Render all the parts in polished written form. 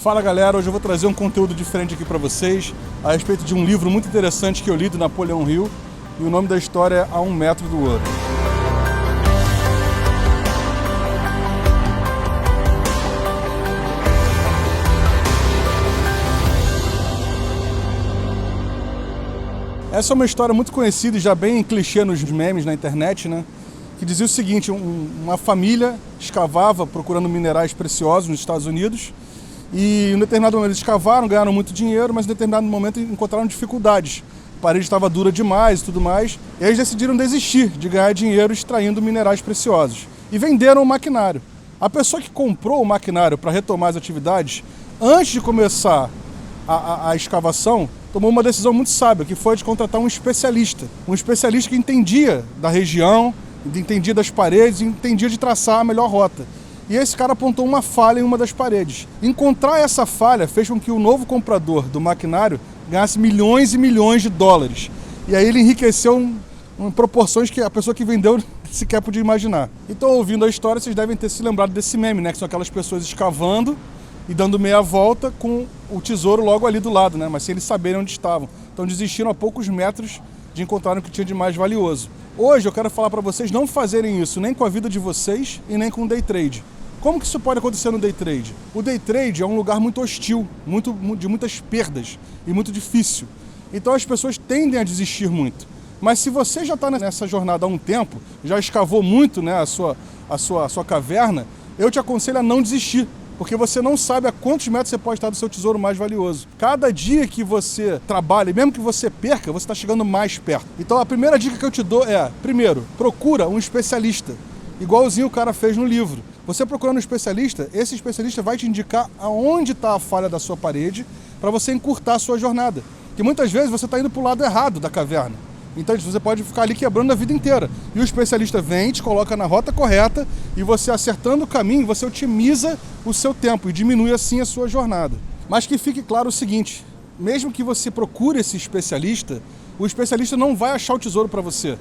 Fala galera, hoje eu vou trazer um conteúdo diferente aqui para vocês a respeito de um livro muito interessante que eu li do Napoleão Hill e o nome da história é A Um Metro do Ouro. Essa é uma história muito conhecida e já bem clichê nos memes na internet, né? Que dizia o seguinte, uma família escavava procurando minerais preciosos nos Estados Unidos e em um determinado momento eles escavaram, ganharam muito dinheiro, mas em um determinado momento encontraram dificuldades. A parede estava dura demais e tudo mais, e aí eles decidiram desistir de ganhar dinheiro extraindo minerais preciosos e venderam o maquinário. A pessoa que comprou o maquinário para retomar as atividades, antes de começar a escavação, tomou uma decisão muito sábia, que foi de contratar um especialista que entendia da região, entendia das paredes e entendia de traçar a melhor rota. E esse cara apontou uma falha em uma das paredes. Encontrar essa falha fez com que o novo comprador do maquinário ganhasse milhões e milhões de dólares. E aí ele enriqueceu em proporções que a pessoa que vendeu sequer podia imaginar. Então, ouvindo a história, vocês devem ter se lembrado desse meme, né? Que são aquelas pessoas escavando e dando meia volta com o tesouro logo ali do lado, né? Mas sem eles saberem onde estavam. Então desistiram a poucos metros de encontrar o que tinha de mais valioso. Hoje eu quero falar para vocês não fazerem isso nem com a vida de vocês e nem com o day trade. Como que isso pode acontecer no day trade? O day trade é um lugar muito hostil, de muitas perdas e muito difícil. Então as pessoas tendem a desistir muito. Mas se você já está nessa jornada há um tempo, já escavou muito, né, a sua caverna, eu te aconselho a não desistir. Porque você não sabe a quantos metros você pode estar do seu tesouro mais valioso. Cada dia que você trabalha, mesmo que você perca, você está chegando mais perto. Então a primeira dica que eu te dou é, primeiro, procura um especialista, igualzinho o cara fez no livro. Você procurando um especialista, esse especialista vai te indicar aonde está a falha da sua parede para você encurtar a sua jornada. Porque muitas vezes você está indo para o lado errado da caverna. Então você pode ficar ali quebrando a vida inteira. E o especialista vem, te coloca na rota correta e você acertando o caminho, você otimiza o seu tempo e diminui assim a sua jornada. Mas que fique claro o seguinte, mesmo que você procure esse especialista, o especialista não vai achar o tesouro para você.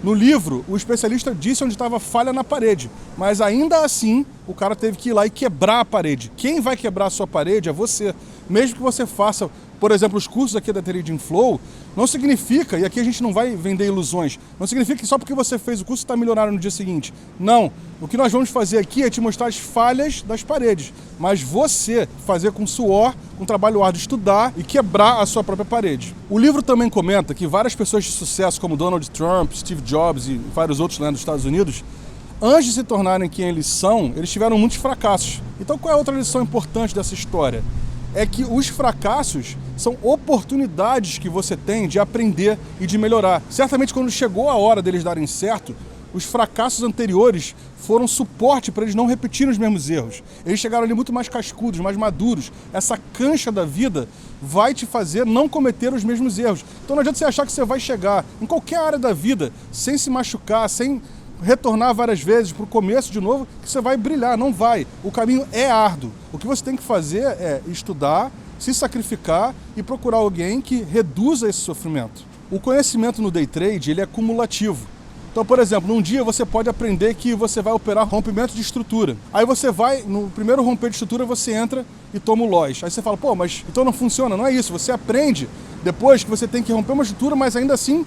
No livro, o especialista disse onde estava a falha na parede, mas ainda assim o cara teve que ir lá e quebrar a parede. Quem vai quebrar a sua parede é você. Mesmo que você faça, por exemplo, os cursos aqui da Trading Flow, não significa, e aqui a gente não vai vender ilusões, não significa que só porque você fez o curso você está milionário no dia seguinte. Não. O que nós vamos fazer aqui é te mostrar as falhas das paredes, mas você fazer com suor, com trabalho árduo, estudar e quebrar a sua própria parede. O livro também comenta que várias pessoas de sucesso, como Donald Trump, Steve Jobs e vários outros lá dos Estados Unidos, antes de se tornarem quem eles são, eles tiveram muitos fracassos. Então qual é a outra lição importante dessa história? É que os fracassos são oportunidades que você tem de aprender e de melhorar. Certamente quando chegou a hora deles darem certo, os fracassos anteriores foram suporte para eles não repetirem os mesmos erros. Eles chegaram ali muito mais cascudos, mais maduros. Essa cancha da vida vai te fazer não cometer os mesmos erros. Então não adianta você achar que você vai chegar em qualquer área da vida sem se machucar, sem retornar várias vezes para o começo de novo, que você vai brilhar. Não vai. O caminho é árduo. O que você tem que fazer é estudar, se sacrificar e procurar alguém que reduza esse sofrimento. O conhecimento no day trade ele é cumulativo. Então, por exemplo, num dia você pode aprender que você vai operar rompimento de estrutura. Aí você vai, no primeiro romper de estrutura, você entra e toma o loss. Aí você fala, pô, mas então não funciona. Não é isso. Você aprende depois que você tem que romper uma estrutura, mas ainda assim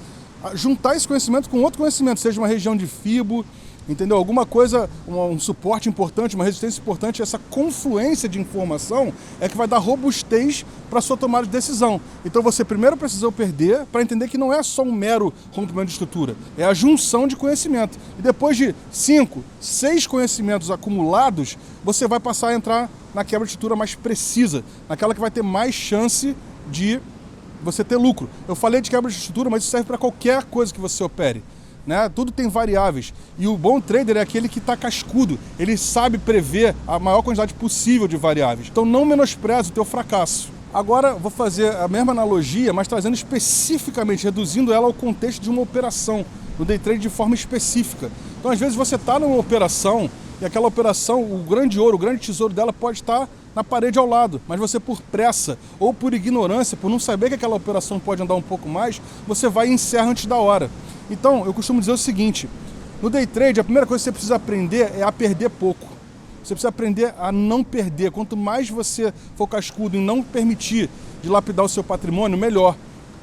juntar esse conhecimento com outro conhecimento, seja uma região de FIBO, entendeu? Alguma coisa, um suporte importante, uma resistência importante, essa confluência de informação é que vai dar robustez para a sua tomada de decisão. Então você primeiro precisou perder para entender que não é só um mero rompimento de estrutura, é a junção de conhecimento. E depois de 5, 6 conhecimentos acumulados, você vai passar a entrar na quebra de estrutura mais precisa, naquela que vai ter mais chance de você ter lucro. Eu falei de quebra de estrutura, mas isso serve para qualquer coisa que você opere. Né? Tudo tem variáveis e o bom trader é aquele que está cascudo, ele sabe prever a maior quantidade possível de variáveis. Então não menospreze o teu fracasso. Agora vou fazer a mesma analogia, mas trazendo especificamente, reduzindo ela ao contexto de uma operação, no day trade de forma específica. Então às vezes você está numa operação e aquela operação, o grande ouro, o grande tesouro dela pode estar na parede ao lado, mas você por pressa ou por ignorância, por não saber que aquela operação pode andar um pouco mais, você vai e encerra antes da hora. Então, eu costumo dizer o seguinte, no day trade, a primeira coisa que você precisa aprender é a perder pouco. Você precisa aprender a não perder. Quanto mais você for cascudo em não permitir dilapidar o seu patrimônio, melhor.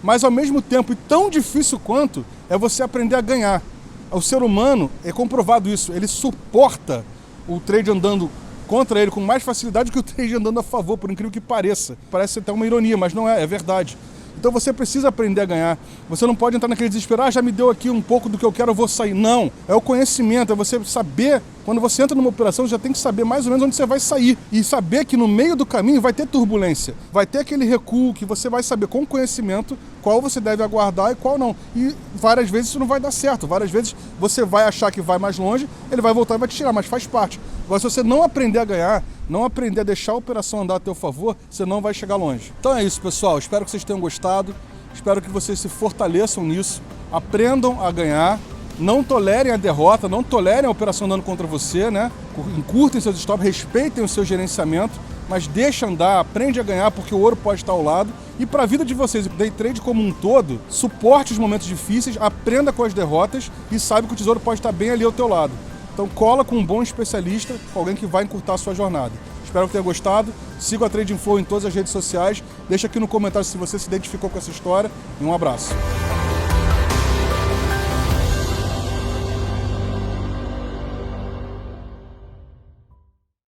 Mas ao mesmo tempo, e tão difícil quanto, é você aprender a ganhar. O ser humano, é comprovado isso, ele suporta o trade andando contra ele com mais facilidade que o trade andando a favor, por incrível que pareça. Parece até uma ironia, mas não é, é verdade. Então você precisa aprender a ganhar. Você não pode entrar naquele desespero, já me deu aqui um pouco do que eu quero, eu vou sair. Não, é o conhecimento, é você saber, quando você entra numa operação, você já tem que saber mais ou menos onde você vai sair. E saber que no meio do caminho vai ter turbulência, vai ter aquele recuo que você vai saber com conhecimento qual você deve aguardar e qual não. E várias vezes isso não vai dar certo, várias vezes você vai achar que vai mais longe, ele vai voltar e vai te tirar, mas faz parte. Agora, se você não aprender a ganhar, não aprender a deixar a operação andar a teu favor, você não vai chegar longe. Então é isso, pessoal. Espero que vocês tenham gostado. Espero que vocês se fortaleçam nisso. Aprendam a ganhar. Não tolerem a derrota, não tolerem a operação andando contra você, né? Encurtem seus stops, respeitem o seu gerenciamento, mas deixa andar, aprende a ganhar, porque o ouro pode estar ao lado. E para a vida de vocês, o day trade como um todo, suporte os momentos difíceis, aprenda com as derrotas e saiba que o tesouro pode estar bem ali ao teu lado. Então cola com um bom especialista, com alguém que vai encurtar a sua jornada. Espero que tenha gostado. Siga a Trading Flow em todas as redes sociais. Deixa aqui no comentário se você se identificou com essa história. E um abraço.